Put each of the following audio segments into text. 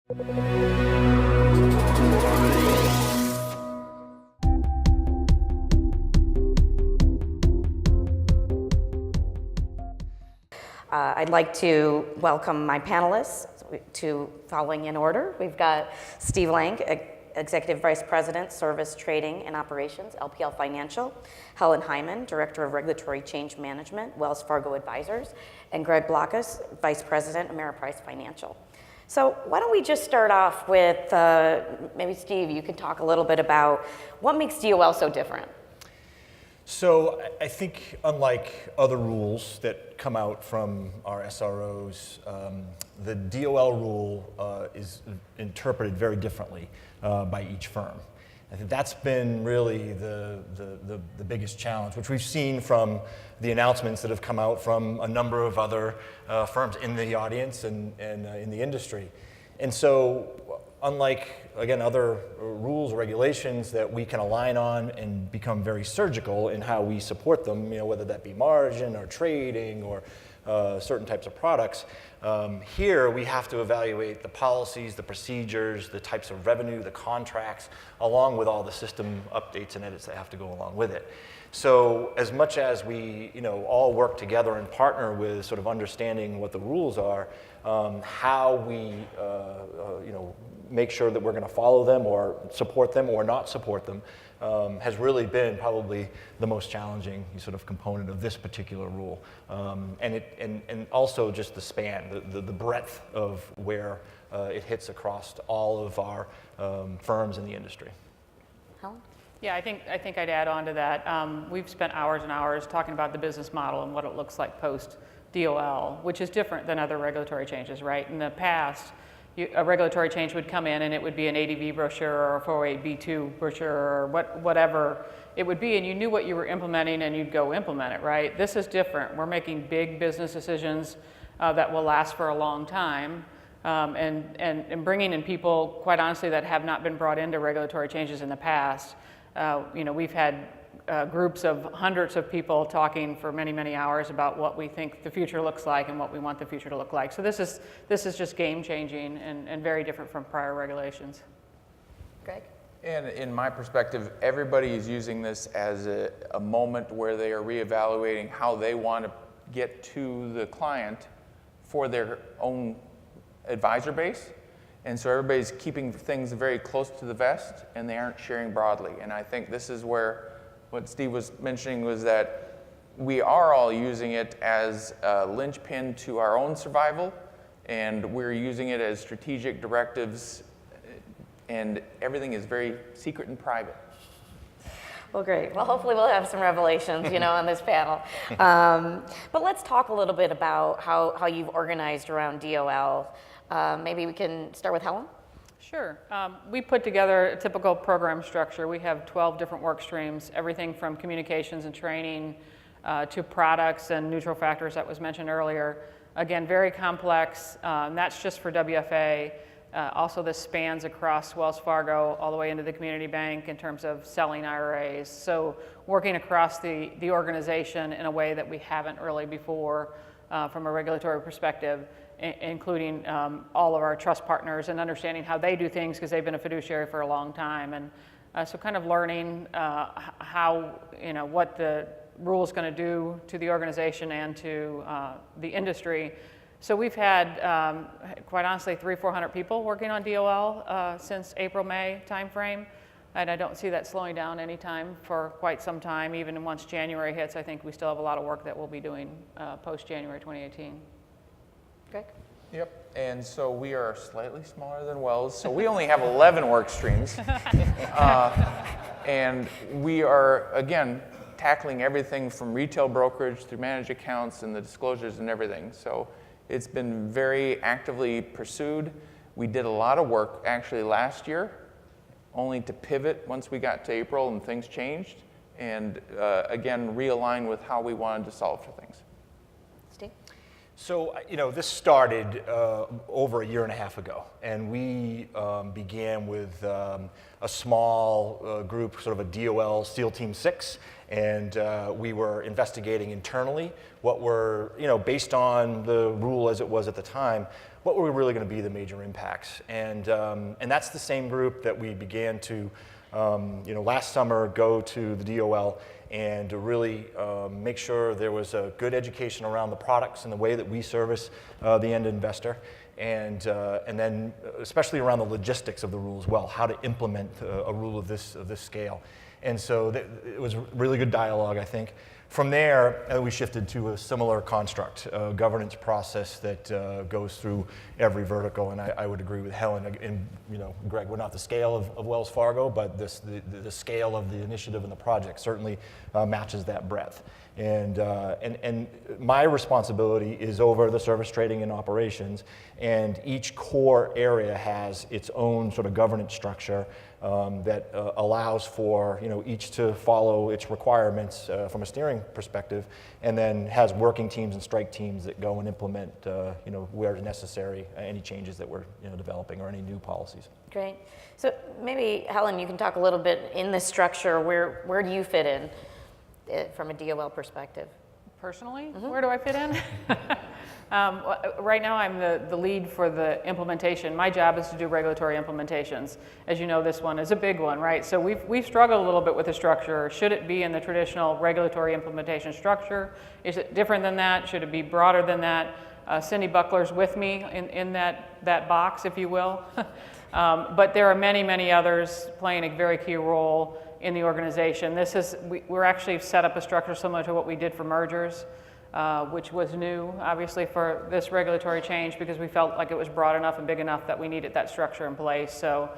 I'd like to welcome my panelists to following in order. We've got Steve Lank, Executive Vice President, Service Trading and Operations, LPL Financial, Helen Heimann, Director of Regulatory Change Management, Wells Fargo Advisors, and Greg Blockhus, Vice President, Ameriprise Financial. So why don't we just start off with, maybe Steve, you could talk a little bit about what makes DOL so different? So I think unlike other rules that come out from our SROs, the DOL rule is interpreted very differently by each firm. I think that's been really the biggest challenge, which we've seen from the announcements that have come out from a number of other firms in the audience and in the industry. And so unlike, again, other rules or regulations that we can align on and become very surgical in how we support them, whether that be margin or trading or certain types of products, here we have to evaluate the policies, the procedures, the types of revenue, the contracts, along with all the system updates and edits that have to go along with it. So as much as we all work together and partner with sort of understanding what the rules are, how we make sure that we're going to follow them or support them or not support them has really been probably the most challenging sort of component of this particular rule. And also just the span, the breadth of where it hits across all of our firms in the industry. Helen? Yeah, I think I'd add on to that. We've spent hours and hours talking about the business model and what it looks like post-DOL, which is different than other regulatory changes, right? In the past, a regulatory change would come in and it would be an ADV brochure or a 408B2 brochure or whatever it would be, and you knew what you were implementing and you'd go implement it, right? This is different. We're making big business decisions that will last for a long time. And bringing in people, quite honestly, that have not been brought into regulatory changes in the past. We've had groups of hundreds of people talking for many, many hours about what we think the future looks like and what we want the future to look like. So this is just game changing and very different from prior regulations. Greg? And in my perspective, everybody is using this as a moment where they are reevaluating how they want to get to the client for their own advisor base. And so everybody's keeping things very close to the vest, and they aren't sharing broadly. And I think this is where what Steve was mentioning was that we are all using it as a linchpin to our own survival, and we're using it as strategic directives, and everything is very secret and private. Well, great. Well, hopefully we'll have some revelations, on this panel. But let's talk a little bit about how you've organized around DOL. Maybe we can start with Helen? Sure. We put together a typical program structure. We have 12 different work streams, everything from communications and training to products and neutral factors that was mentioned earlier. Again, very complex. And that's just for WFA. Also, this spans across Wells Fargo all the way into the community bank in terms of selling IRAs. So working across the organization in a way that we haven't really before from a regulatory perspective, including all of our trust partners and understanding how they do things because they've been a fiduciary for a long time. And so kind of learning how, what the rule is going to do to the organization and to the industry. So we've had, quite honestly, 300-400 people working on DOL since April-May timeframe. And I don't see that slowing down anytime for quite some time. Even once January hits, I think we still have a lot of work that we'll be doing post-January 2018. Greg? Yep, and so we are slightly smaller than Wells, so we only have 11 work streams. And we are, again, tackling everything from retail brokerage through managed accounts and the disclosures and everything. So it's been very actively pursued. We did a lot of work actually last year, only to pivot once we got to April and things changed, and again, realign with how we wanted to solve for things. Steve? So, this started over a year and a half ago, and we began with a small group, sort of a DOL SEAL Team 6, and we were investigating internally what were, based on the rule as it was at the time, what were really going to be the major impacts. And that's the same group that we began to, last summer, go to the DOL and to really make sure there was a good education around the products and the way that we service the end investor. And then especially around the logistics of the rule as well, how to implement a rule of this scale. And so it was really good dialogue, I think. From there, we shifted to a similar construct, a governance process that goes through every vertical. And I would agree with Helen. And Greg, we're not the scale of Wells Fargo, but the scale of the initiative and the project certainly matches that breadth. And my responsibility is over the service trading and operations, and each core area has its own sort of governance structure that allows for each to follow its requirements from a steering perspective, and then has working teams and strike teams that go and implement where necessary any changes that we're developing or any new policies. Great. So maybe Helen, you can talk a little bit in this structure. Where do you fit in? From a DOL perspective? Personally, where do I fit in? Right now I'm the lead for the implementation. My job is to do regulatory implementations. As you know, this one is a big one, right? So we've struggled a little bit with the structure. Should it be in the traditional regulatory implementation structure? Is it different than that? Should it be broader than that? Cindy Buckler's with me in that box, if you will. But there are many, many others playing a very key role in the organization. We're actually set up a structure similar to what we did for mergers, which was new, obviously, for this regulatory change, because we felt like it was broad enough and big enough that we needed that structure in place. So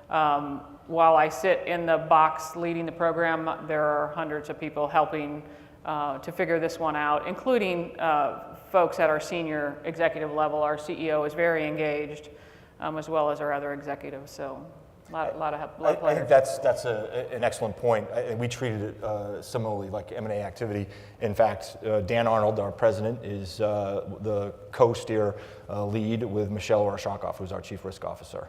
while I sit in the box leading the program, there are hundreds of people helping to figure this one out, including folks at our senior executive level. Our CEO is very engaged, as well as our other executives. So a lot of help. I think that's an excellent point. We treated it similarly like M&A activity. In fact, Dan Arnold, our president, is the co-steer lead with Michelle Roshakoff, who's our chief risk officer.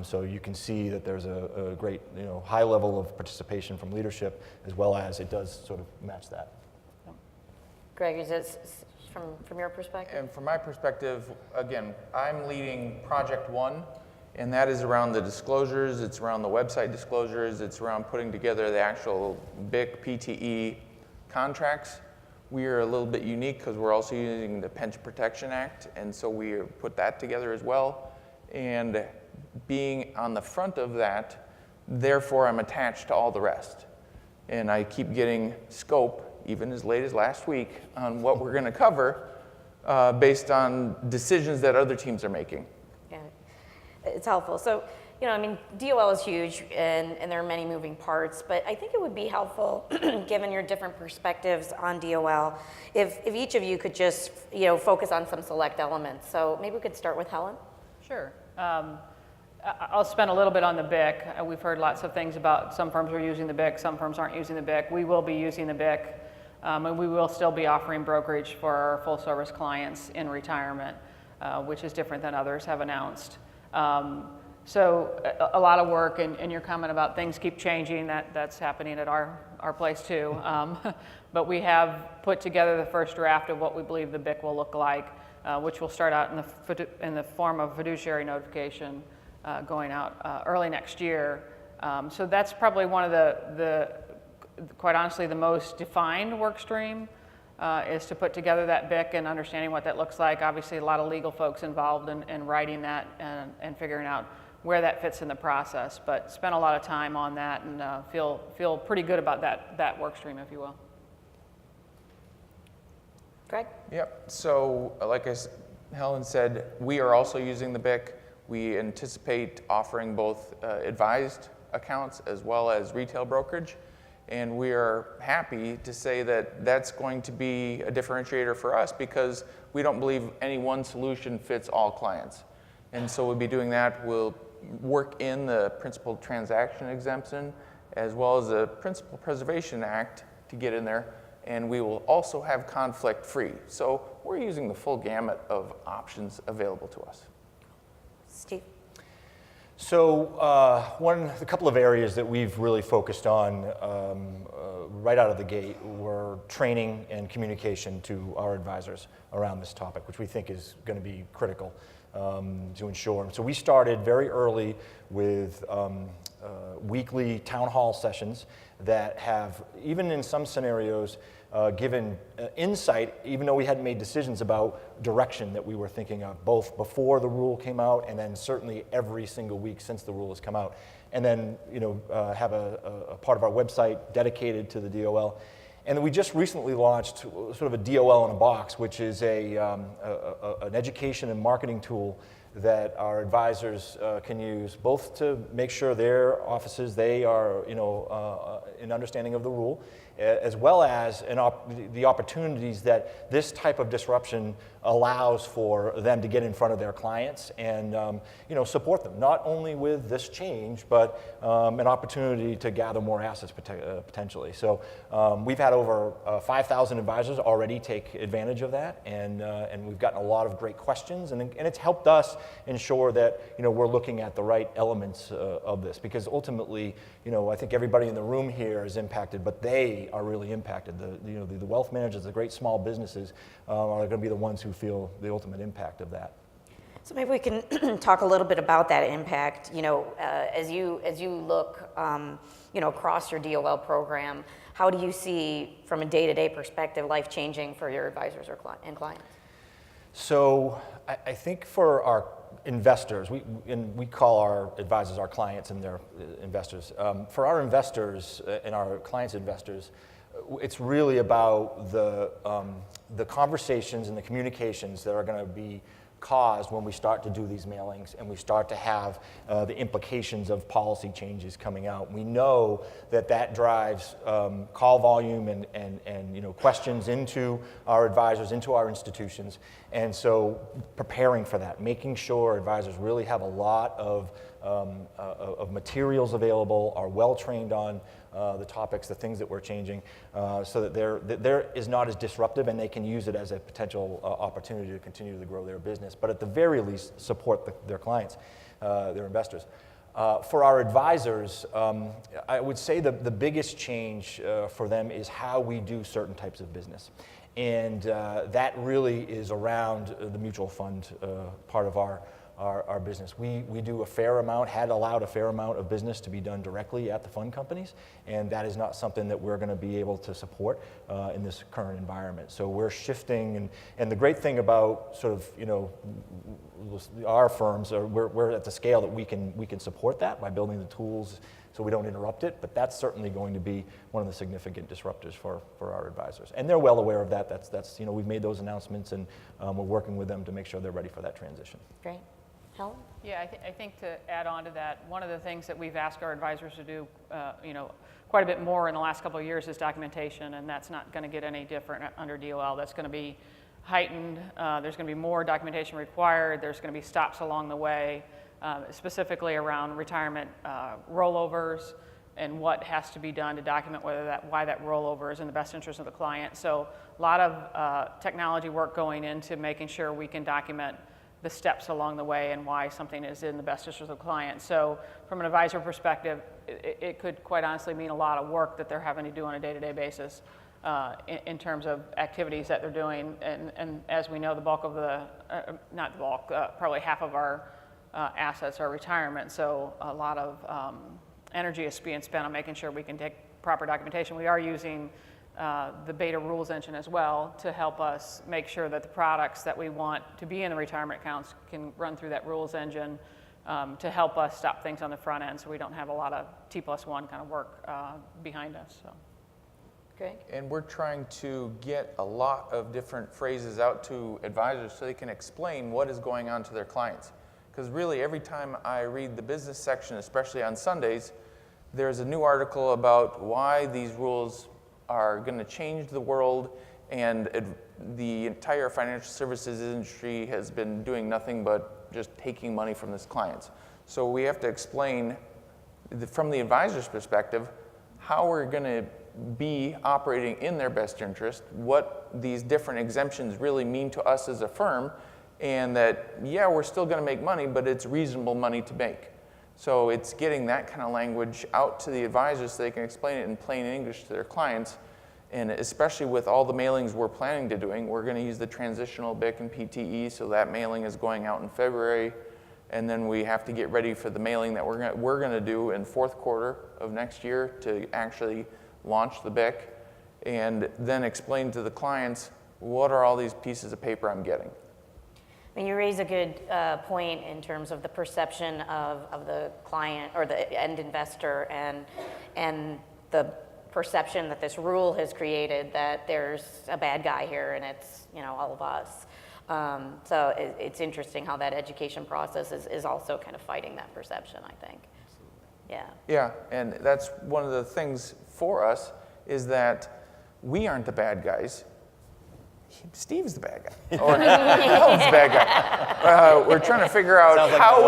So you can see that there's a great high level of participation from leadership, as well as it does sort of match that. Greg, is this from your perspective? And from my perspective, again, I'm leading Project One, and that is around the disclosures, it's around the website disclosures, it's around putting together the actual BIC PTE contracts. We are a little bit unique because we're also using the Pension Protection Act, and so we put that together as well. And being on the front of that, therefore I'm attached to all the rest. And I keep getting scope, even as late as last week, on what we're going to cover based on decisions that other teams are making. Yeah, it's helpful. So, DOL is huge, and there are many moving parts, but I think it would be helpful, given your different perspectives on DOL, if each of you could just, focus on some select elements. So maybe we could start with Helen. Sure. I'll spend a little bit on the BIC. We've heard lots of things about some firms are using the BIC, some firms aren't using the BIC. We will be using the BIC, and we will still be offering brokerage for our full service clients in retirement, which is different than others have announced. So a lot of work, and your comment about things keep changing, that's happening at our place too. But we have put together the first draft of what we believe the BIC will look like, which will start out in the form of fiduciary notification going out early next year. So that's probably one of the quite honestly, the most defined work stream is to put together that BIC and understanding what that looks like. Obviously, a lot of legal folks involved in writing that and figuring out where that fits in the process. But spent a lot of time on that and feel pretty good about that work stream, if you will. Greg? Yep. So, like Helen said, we are also using the BIC. We anticipate offering both advised accounts as well as retail brokerage. And we are happy to say that that's going to be a differentiator for us because we don't believe any one solution fits all clients. And so we'll be doing that. We'll work in the Principal Transaction Exemption as well as the Principal Preservation Act to get in there. And we will also have conflict free. So we're using the full gamut of options available to us. Steve? So a couple of areas that we've really focused on right out of the gate were training and communication to our advisors around this topic, which we think is going to be critical. to ensure. So we started very early with weekly town hall sessions that have, even in some scenarios, given insight, even though we hadn't made decisions about direction that we were thinking of, both before the rule came out and then certainly every single week since the rule has come out. And then, have a part of our website dedicated to the DOL. And then we just recently launched sort of a DOL in a box, which is an education and marketing tool that our advisors can use, both to make sure their offices, they are in understanding of the rule, as well as the opportunities that this type of disruption allows for them to get in front of their clients and support them, not only with this change, but an opportunity to gather more assets potentially. So we've had over 5,000 advisors already take advantage of that, and we've gotten a lot of great questions, and it's helped us ensure that we're looking at the right elements of this, because ultimately, I think everybody in the room here is impacted, but they are really impacted. The wealth managers, the great small businesses, are going to be the ones who feel the ultimate impact of that. So maybe we can talk a little bit about that impact. As you look, across your DOL program, how do you see, from a day-to-day perspective, life changing for your advisors and clients? So I think for our investors, we call our advisors our clients and their investors. For our investors and our clients' investors, it's really about the conversations and the communications that are going to be caused when we start to do these mailings and we start to have the implications of policy changes coming out. We know that drives call volume and questions into our advisors, into our institutions, and so preparing for that, making sure advisors really have a lot of materials available, are well trained on the topics, the things that we're changing, so that there is not as disruptive, and they can use it as a potential opportunity to continue to grow their business, but at the very least support their clients, their investors. For our advisors, I would say the biggest change for them is how we do certain types of business. And that really is around the mutual fund part of our business. We do had allowed a fair amount of business to be done directly at the fund companies, and that is not something that we're going to be able to support in this current environment. So we're shifting, and the great thing about sort of, our firms are we're at the scale that we can support that by building the tools so we don't interrupt it, but that's certainly going to be one of the significant disruptors for our advisors. And they're well aware of that. That's we've made those announcements, and we're working with them to make sure they're ready for that transition. Great. Helen? Yeah, I think to add on to that, one of the things that we've asked our advisors to do, quite a bit more in the last couple of years is documentation, and that's not going to get any different under DOL. That's going to be heightened. There's going to be more documentation required. There's going to be stops along the way, specifically around retirement rollovers and what has to be done to document why that rollover is in the best interest of the client. So a lot of technology work going into making sure we can document the steps along the way and why something is in the best interest of the client. So from an advisor perspective, it could quite honestly mean a lot of work that they're having to do on a day-to-day basis in terms of activities that they're doing. And as we know, the bulk of not the bulk, probably half of our assets are retirement. So a lot of energy is being spent on making sure we can take proper documentation. We are using the beta rules engine as well to help us make sure that the products that we want to be in the retirement accounts can run through that rules engine to help us stop things on the front end so we don't have a lot of T+1 kind of work behind us. So. Great. And we're trying to get a lot of different phrases out to advisors so they can explain what is going on to their clients. Because really every time I read the business section, especially on Sundays, there's a new article about why these rules are going to change the world, and the entire financial services industry has been doing nothing but just taking money from its clients. So we have to explain, from the advisor's perspective, how we're going to be operating in their best interest, what these different exemptions really mean to us as a firm, and that, yeah, we're still going to make money, but it's reasonable money to make. So it's getting that kind of language out to the advisors so they can explain it in plain English to their clients. And especially with all the mailings we're planning to doing, we're going to use the transitional BIC and PTE, so that mailing is going out in February. And then we have to get ready for the mailing that we're going to do in fourth quarter of next year to actually launch the BIC, and then explain to the clients, what are all these pieces of paper I'm getting? And you raise a good point in terms of the perception of the client or the end investor, and the perception that this rule has created that there's a bad guy here and it's all of us. So it's interesting how that education process is also kind of fighting that perception, I think. Yeah. Yeah, and that's one of the things for us is that we aren't the bad guys. Steve's the bad guy, or Helen's the bad guy. We're trying to figure out how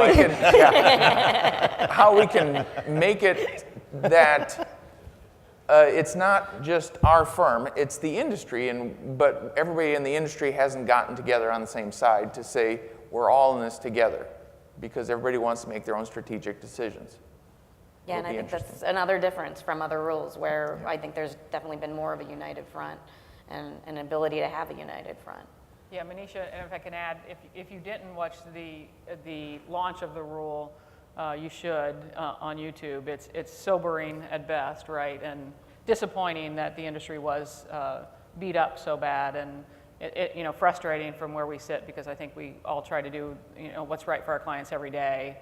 we can make it that it's not just our firm, it's the industry, but everybody in the industry hasn't gotten together on the same side to say we're all in this together, because everybody wants to make their own strategic decisions. Yeah, and I think that's another difference from other rules where I think there's definitely been more of a united front and an ability to have a united front. Yeah, Manisha, and if I can add, if you didn't watch the launch of the rule, you should on YouTube. It's sobering at best, right, and disappointing that the industry was beat up so bad, and it frustrating from where we sit, because I think we all try to do what's right for our clients every day.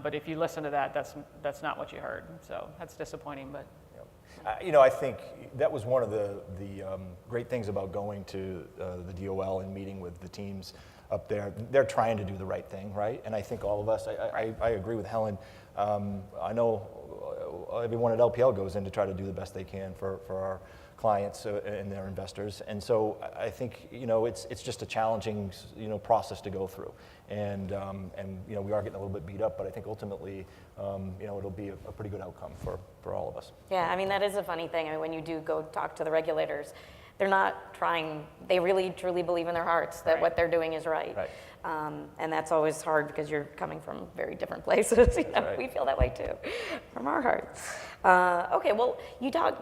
But if you listen to that, that's not what you heard. So that's disappointing. But I think that was one of the great things about going to the DOL and meeting with the teams up there. They're trying to do the right thing, right? And I think all of us, I agree with Helen. I know everyone at LPL goes in to try to do the best they can for our clients and their investors. And so I think, it's just a challenging, process to go through. And we are getting a little bit beat up, but I think ultimately, it'll be a pretty good outcome for all of us. Yeah, I mean, that is a funny thing. I mean, when you do go talk to the regulators, they're not trying, they really truly believe in their hearts that what they're doing is right. And that's always hard because you're coming from very different places. Right. We feel that way too, from our hearts. Okay, well,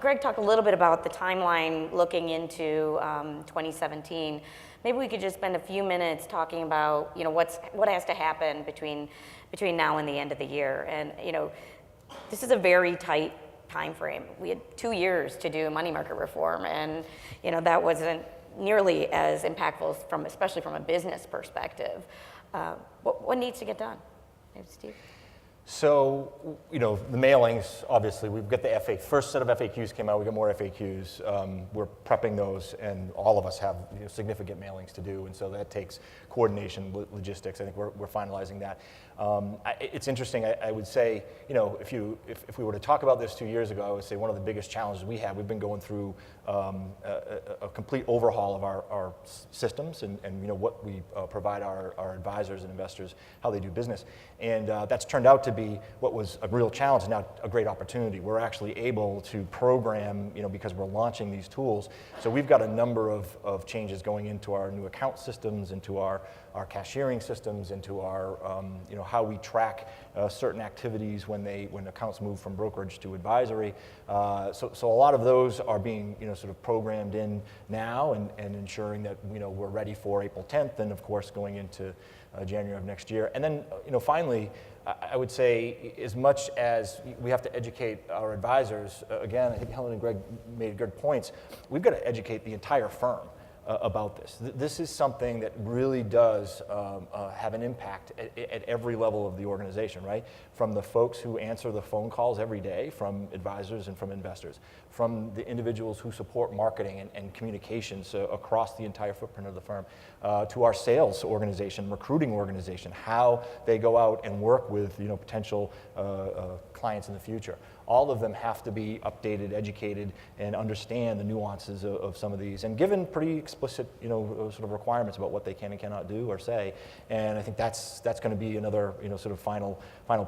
Greg talked a little bit about the timeline looking into 2017. Maybe we could just spend a few minutes talking about, what has to happen between now and the end of the year. And, this is a very tight time frame. We had 2 years to do money market reform, and, that wasn't nearly as impactful especially from a business perspective. What needs to get done? Maybe Steve? So, the mailings, obviously, we've got the first set of FAQs came out, we got more FAQs. We're prepping those, and all of us have significant mailings to do, and so that takes coordination, logistics. I think we're finalizing that. It's interesting, I would say, if we were to talk about this 2 years ago, I would say one of the biggest challenges we've been going through a complete overhaul of our systems and what we provide our advisors and investors, how they do business. And that's turned out to be what was a real challenge, now a great opportunity. We're actually able to program, because we're launching these tools. So we've got a number of changes going into our new account systems, into our cashiering systems, into our, how we track certain activities when accounts move from brokerage to advisory. So a lot of those are being, sort of programmed in now and ensuring that, we're ready for April 10th and of course going into January of next year. And then, finally, I would say as much as we have to educate our advisors, again, I think Helen and Greg made good points, we've got to educate the entire firm about this. This is something that really does have an impact at every level of the organization, right? From the folks who answer the phone calls every day, from advisors and from investors, from the individuals who support marketing and communications across the entire footprint of the firm, to our sales organization, recruiting organization, how they go out and work with potential clients in the future. All of them have to be updated, educated, and understand the nuances of some of these, and given pretty explicit, sort of requirements about what they can and cannot do or say. And I think that's going to be another, sort of final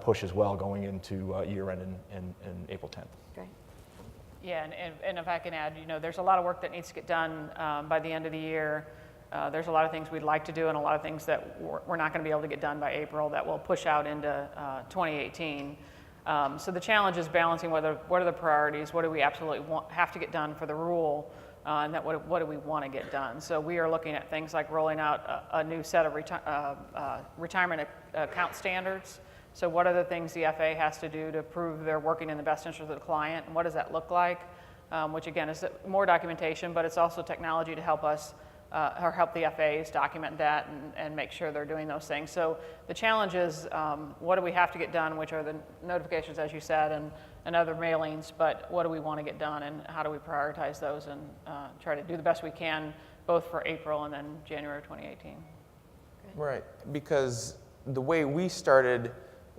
push as well going into year end and April 10th. Great. Yeah, and if I can add, there's a lot of work that needs to get done by the end of the year. There's a lot of things we'd like to do and a lot of things that we're not going to be able to get done by April that will push out into 2018. So the challenge is balancing what are the priorities, what do we absolutely have to get done for the rule and that what do we want to get done. So we are looking at things like rolling out a new set of retirement account standards. So what are the things the FA has to do to prove they're working in the best interest of the client, and what does that look like? Which again is more documentation, but it's also technology to help us or help the FAs document that and make sure they're doing those things. So the challenge is what do we have to get done, which are the notifications, as you said, and other mailings, but what do we want to get done and how do we prioritize those and try to do the best we can both for April and then January of 2018. Right, because the way we started,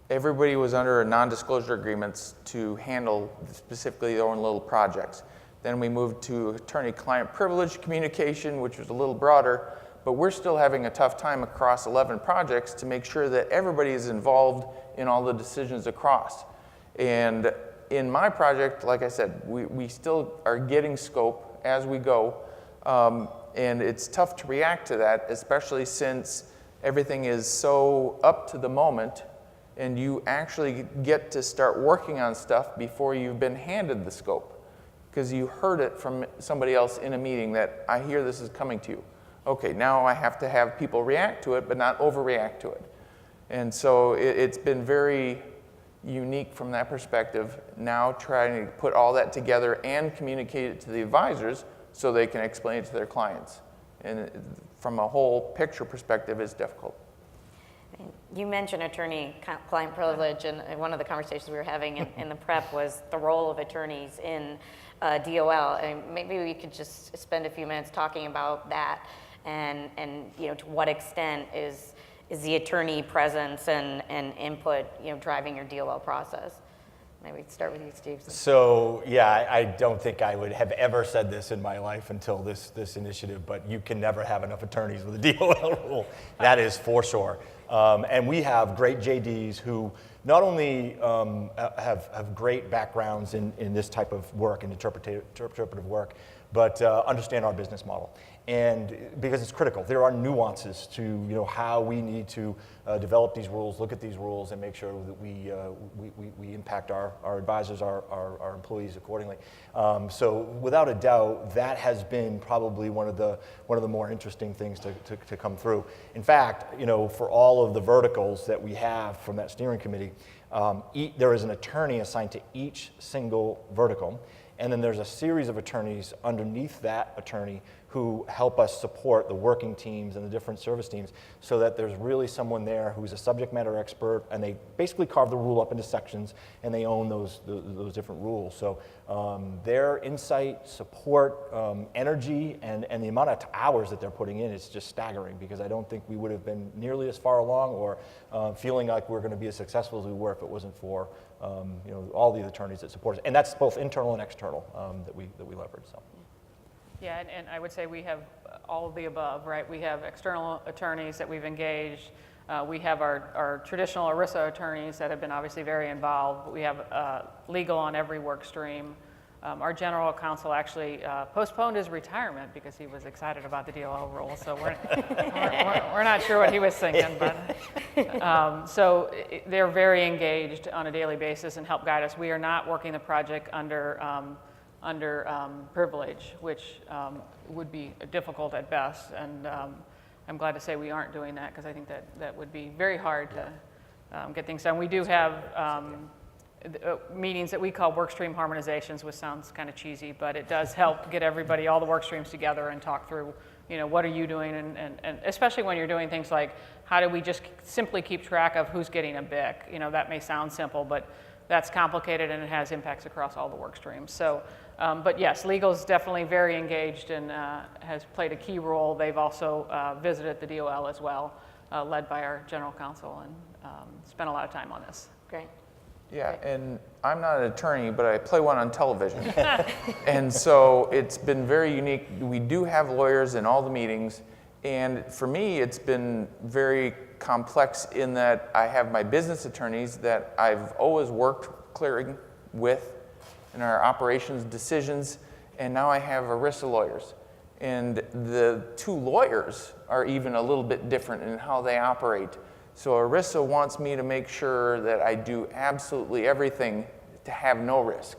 everybody was under non-disclosure agreements to handle specifically their own little projects. Then we moved to attorney-client privilege communication, which was a little broader, but we're still having a tough time across 11 projects to make sure that everybody is involved in all the decisions across. And in my project, like I said, we still are getting scope as we go, and it's tough to react to that, especially since everything is so up to the moment, and you actually get to start working on stuff before you've been handed the scope, because you heard it from somebody else in a meeting that I hear this is coming to you. Okay, now I have to have people react to it, but not overreact to it. And so it's been very unique from that perspective, now trying to put all that together and communicate it to the advisors so they can explain it to their clients. And from a whole picture perspective, it's difficult. You mentioned attorney-client privilege, and one of the conversations we were having in the prep was the role of attorneys in DOL. And maybe we could just spend a few minutes talking about that, and to what extent is the attorney presence and input driving your DOL process. Maybe we can start with you, Steve. So yeah, I don't think I would have ever said this in my life until this initiative, but you can never have enough attorneys with a DOL rule. That is for sure. And we have great JDs who not only have great backgrounds in this type of work, and interpretive work, but understand our business model. And because it's critical, there are nuances to how we need to develop these rules, look at these rules, and make sure that we impact our advisors, our employees accordingly. So without a doubt, that has been probably one of the more interesting things to come through. In fact, for all of the verticals that we have from that steering committee, there is an attorney assigned to each single vertical. And then there's a series of attorneys underneath that attorney who help us support the working teams and the different service teams, so that there's really someone there who's a subject matter expert, and they basically carve the rule up into sections, and they own those different rules. So their insight, support, energy, and the amount of hours that they're putting in is just staggering, because I don't think we would have been nearly as far along or feeling like we're going to be as successful as we were if it wasn't for all the attorneys that support us. And that's both internal and external that we leverage. So. Yeah, and I would say we have all of the above, right? We have external attorneys that we've engaged. We have our traditional ERISA attorneys that have been obviously very involved. We have legal on every work stream. Our general counsel actually postponed his retirement because he was excited about the DOL rule. So we're not sure what he was thinking, but so they're very engaged on a daily basis and help guide us. We are not working the project under privilege, which would be difficult at best. And I'm glad to say we aren't doing that, because I think that would be very hard to get things done. We do have meetings that we call work stream harmonizations, which sounds kind of cheesy, but it does help get everybody, all the work streams together and talk through, what are you doing? And especially when you're doing things like, how do we just simply keep track of who's getting a BIC? That may sound simple, but that's complicated, and it has impacts across all the work streams. So, but yes, legal is definitely very engaged and has played a key role. They've also visited the DOL as well, led by our general counsel, and spent a lot of time on this. Great. Yeah, and I'm not an attorney, but I play one on television. And so it's been very unique. We do have lawyers in all the meetings, and for me, it's been very complex in that I have my business attorneys that I've always worked clearing with in our operations decisions, and now I have ERISA lawyers. And the two lawyers are even a little bit different in how they operate. So ERISA wants me to make sure that I do absolutely everything to have no risk,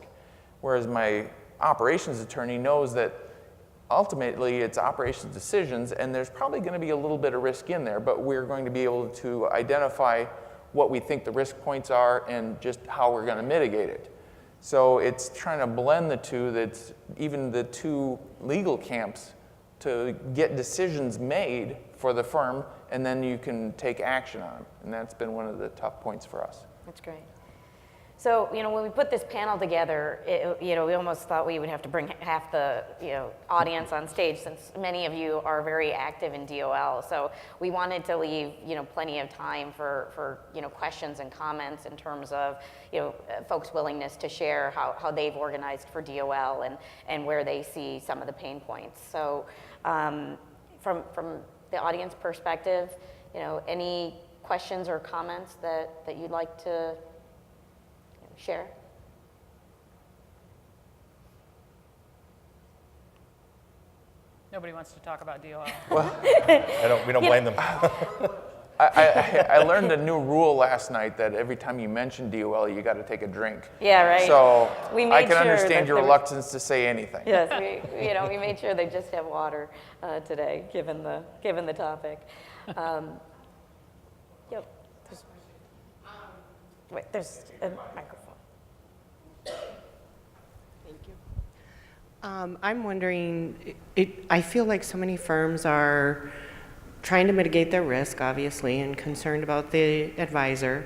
whereas my operations attorney knows that ultimately it's operations decisions, and there's probably going to be a little bit of risk in there, but we're going to be able to identify what we think the risk points are and just how we're going to mitigate it. So it's trying to blend the two, that's even the two legal camps, to get decisions made for the firm, and then you can take action on them. And that's been one of the tough points for us. That's great. So, when we put this panel together, we almost thought we would have to bring half the, audience on stage, since many of you are very active in DOL. So we wanted to leave, plenty of time for questions and comments in terms of, folks' willingness to share how they've organized for DOL and where they see some of the pain points. So from the audience perspective, any questions or comments that you'd like to share? Nobody wants to talk about DOL. We don't blame them. I learned a new rule last night that every time you mention DOL, you got to take a drink. Yeah, right. So We I made can sure understand that your there was- reluctance to say anything. Yes, we made sure they just have water today, given the topic. Yep. Wait, there's a microphone. Thank you. I'm wondering, I feel like so many firms are trying to mitigate their risk, obviously, and concerned about the advisor.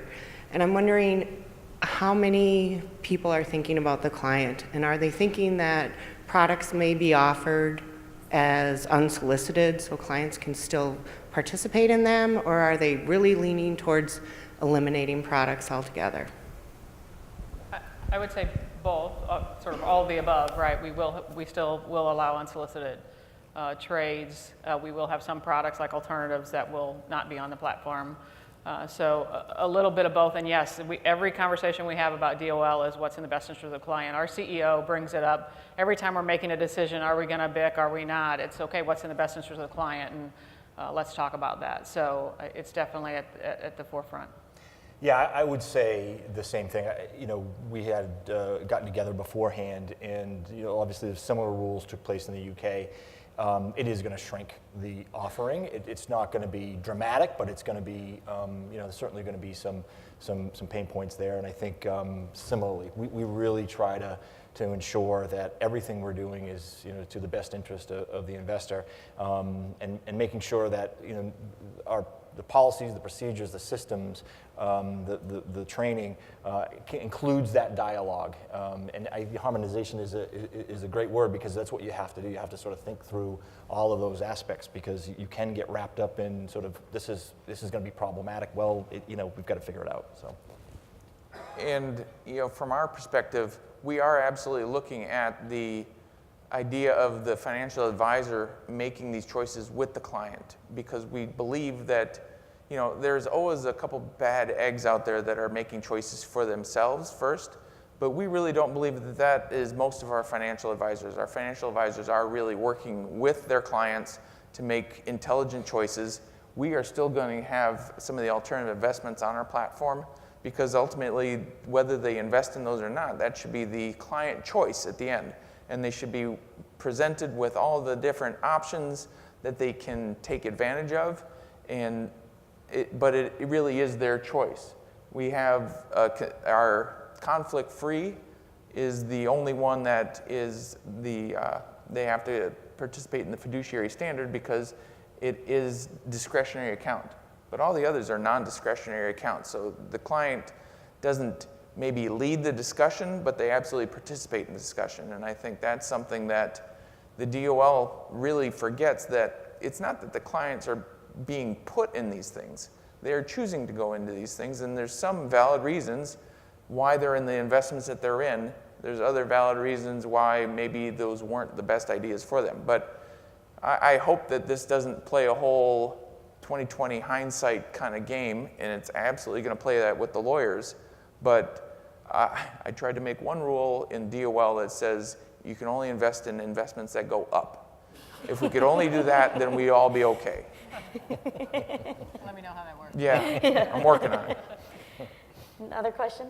And I'm wondering how many people are thinking about the client, and are they thinking that products may be offered as unsolicited so clients can still participate in them, or are they really leaning towards eliminating products altogether? I would say both, sort of all of the above, right? We still will allow unsolicited trades. We will have some products like alternatives that will not be on the platform. So a little bit of both, and yes, every conversation we have about DOL is what's in the best interest of the client. Our CEO brings it up every time we're making a decision. Are we going to BIC? Are we not? It's okay. What's in the best interest of the client, and let's talk about that. So it's definitely at the forefront. Yeah, I would say the same thing. We had gotten together beforehand, and obviously the similar rules took place in the UK. It is going to shrink the offering. It's not going to be dramatic, but it's going to be, there's certainly going to be some pain points there. And I think similarly, we really try to ensure that everything we're doing is to the best interest of the investor, and making sure that the policies, the procedures, the systems, the training includes that dialogue. And harmonization is a great word, because that's what you have to do. You have to sort of think through all of those aspects, because you can get wrapped up in sort of this is going to be problematic. Well, we've got to figure it out. So. And from our perspective, we are absolutely looking at the idea of the financial advisor making these choices with the client, because we believe that there's always a couple bad eggs out there that are making choices for themselves first, but we really don't believe that is most of our financial advisors. Our financial advisors are really working with their clients to make intelligent choices. We are still going to have some of the alternative investments on our platform, because ultimately, whether they invest in those or not, that should be the client choice at the end. And they should be presented with all the different options that they can take advantage of, but it really is their choice. We have our conflict-free is the only one that is they have to participate in the fiduciary standard, because it is discretionary account. But all the others are non-discretionary accounts, so the client doesn't maybe lead the discussion, but they absolutely participate in the discussion. And I think that's something that the DOL really forgets, that it's not that the clients are being put in these things. They're choosing to go into these things, and there's some valid reasons why they're in the investments that they're in. There's other valid reasons why maybe those weren't the best ideas for them. But I hope that this doesn't play a whole 20/20 hindsight kind of game, and it's absolutely going to play that with the lawyers. But I tried to make one rule in DOL that says you can only invest in investments that go up. If we could only do that, then we'd all be okay. Let me know how that works. Yeah, I'm working on it. Another question?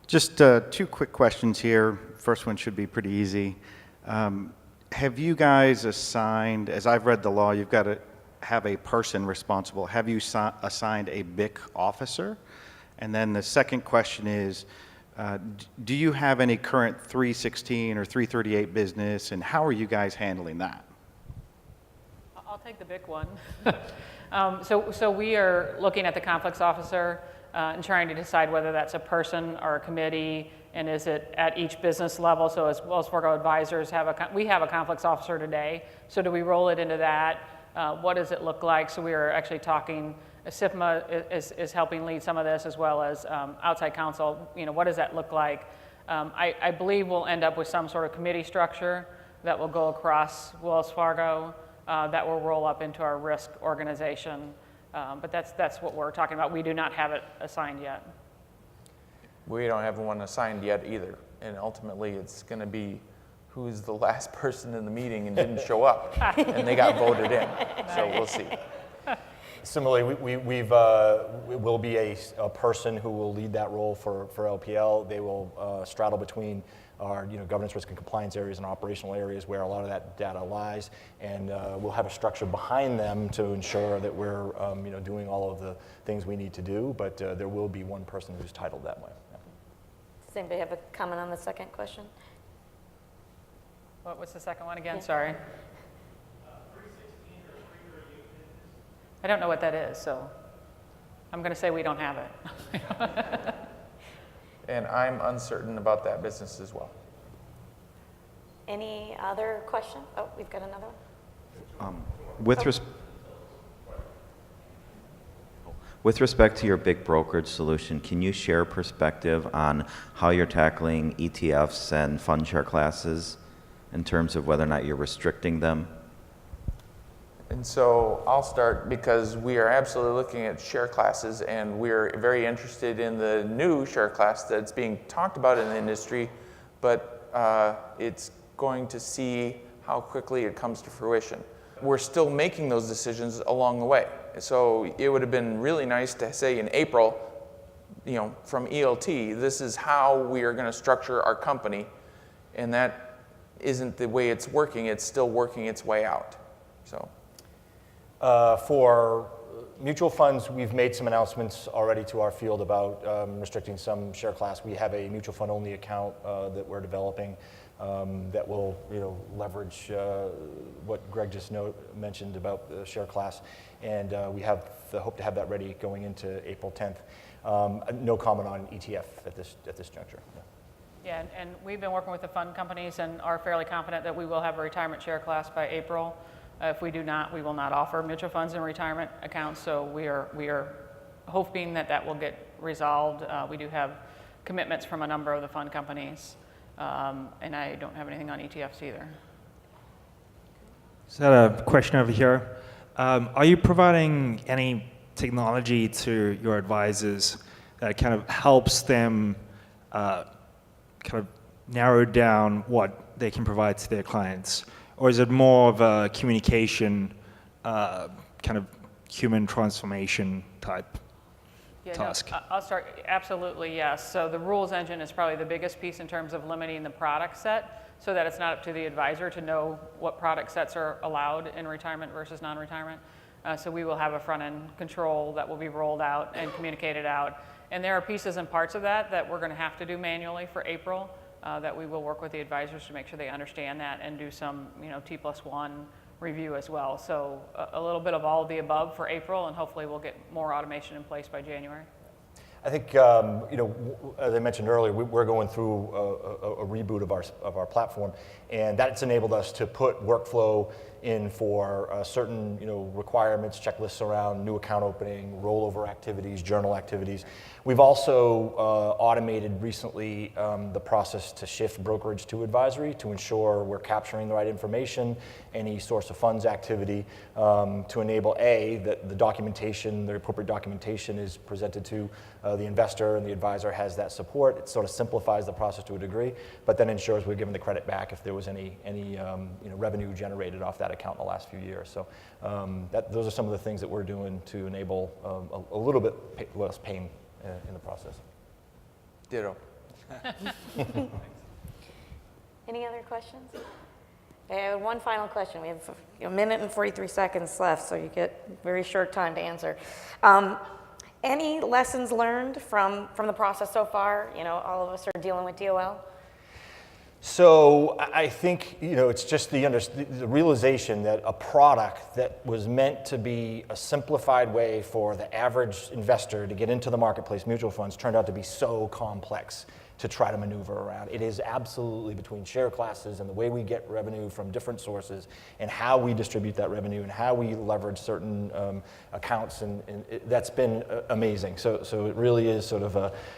Just two quick questions here. First one should be pretty easy. have you guys assigned, as I've read the law, you've got to have a person responsible. Have you assigned a BIC officer? And then the second question is, do you have any current 316 or 338 business, and how are you guys handling that? I'll take the big one. So we are looking at the conflicts officer and trying to decide whether that's a person or a committee, and is it at each business level. So as Wells Fargo advisors we have a conflicts officer today. So do we roll it into that? What does it look like? So we are actually talking. SIFMA is helping lead some of this, as well as outside counsel. What does that look like? I believe we'll end up with some sort of committee structure that will go across Wells Fargo that will roll up into our risk organization. But that's what we're talking about. We do not have it assigned yet. We don't have one assigned yet either. And ultimately, it's going to be who's the last person in the meeting and didn't show up, and they got voted in. So we'll see. Similarly, it will be a person who will lead that role for LPL. They will straddle between our governance, risk, and compliance areas and operational areas where a lot of that data lies, and we'll have a structure behind them to ensure that we're doing all of the things we need to do. But there will be one person who's titled that way. Yeah. Does anybody have a comment on the second question? What was the second one again? Sorry. I don't know what that is, so I'm going to say we don't have it. And I'm uncertain about that business as well. Any other question? Oh, we've got another one. With respect to your big brokerage solution, can you share perspective on how you're tackling ETFs and fund share classes in terms of whether or not you're restricting them? And so I'll start, because we are absolutely looking at share classes, and we're very interested in the new share class that's being talked about in the industry, but it's going to see how quickly it comes to fruition. We're still making those decisions along the way. So it would have been really nice to say in April, from ELT, this is how we are going to structure our company, and that isn't the way it's working. It's still working its way out. So. For mutual funds, we've made some announcements already to our field about restricting some share class. We have a mutual fund only account that we're developing that will leverage what Greg just mentioned about the share class, and we have the hope to have that ready going into April 10th. No comment on ETF at this juncture. Yeah, and we've been working with the fund companies and are fairly confident that we will have a retirement share class by April. If we do not, we will not offer mutual funds and retirement accounts, so we are hoping that will get resolved. We do have commitments from a number of the fund companies, and I don't have anything on ETFs either. Is that a question over here? Are you providing any technology to your advisors that kind of helps them kind of narrow down what they can provide to their clients? Or is it more of a communication, kind of human transformation type task? No, I'll start. Absolutely, yes. So the rules engine is probably the biggest piece in terms of limiting the product set, so that it's not up to the advisor to know what product sets are allowed in retirement versus non-retirement. So we will have a front-end control that will be rolled out and communicated out. And there are pieces and parts of that we're going to have to do manually for April. That we will work with the advisors to make sure they understand that and do some, T+1 review as well. So a little bit of all of the above for April, and hopefully we'll get more automation in place by January. I think, as I mentioned earlier, we're going through a reboot of our platform, and that's enabled us to put workflow in for certain requirements, checklists around new account opening, rollover activities, journal activities. We've also automated recently the process to shift brokerage to advisory to ensure we're capturing the right information, any source of funds activity, to enable that the documentation, the appropriate documentation is presented to the investor, and the advisor has that support. It sort of simplifies the process to a degree, but then ensures we're given the credit back if there was any revenue generated off that account in the last few years. So those are some of the things that we're doing to enable a little bit less pain in the process. Ditto. Any other questions? I have one final question. We have a minute and 43 seconds left, so you get very short time to answer. Any lessons learned from the process so far? You know, all of us are dealing with DOL. So I think, it's just the realization that a product that was meant to be a simplified way for the average investor to get into the marketplace, mutual funds, turned out to be so complex to try to maneuver around. It is absolutely between share classes and the way we get revenue from different sources and how we distribute that revenue and how we leverage certain accounts, and that's been amazing. So it really is sort of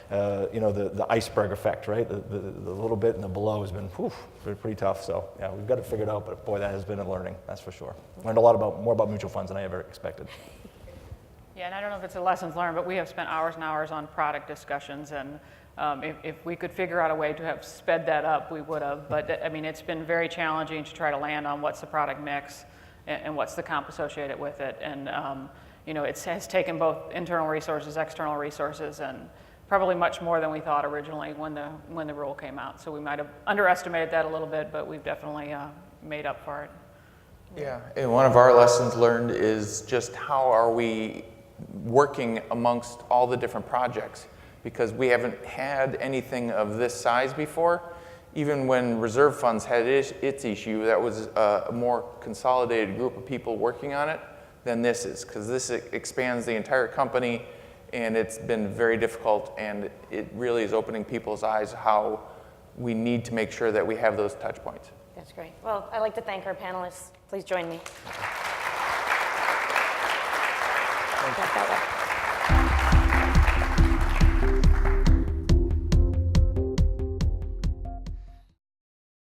the iceberg effect, right? The little bit and the below has been pretty tough. So yeah, we've got it figured out, but boy, that has been a learning, that's for sure. Learned a lot more about mutual funds than I ever expected. Yeah, and I don't know if it's a lessons learned, but we have spent hours and hours on product discussions, and if we could figure out a way to have sped that up, we would have. But I mean, it's been very challenging to try to land on what's the product mix and what's the comp associated with it. And it has taken both internal resources, external resources, and probably much more than we thought originally when the rule came out. So we might have underestimated that a little bit, but we've definitely made up for it. Yeah, and one of our lessons learned is just how are we working amongst all the different projects, because we haven't had anything of this size before. Even when reserve funds had its issue, that was a more consolidated group of people working on it than this is, because this expands the entire company, and it's been very difficult, and it really is opening people's eyes how we need to make sure that we have those touch points. That's great. Well, I'd like to thank our panelists. Please join me. Thank you.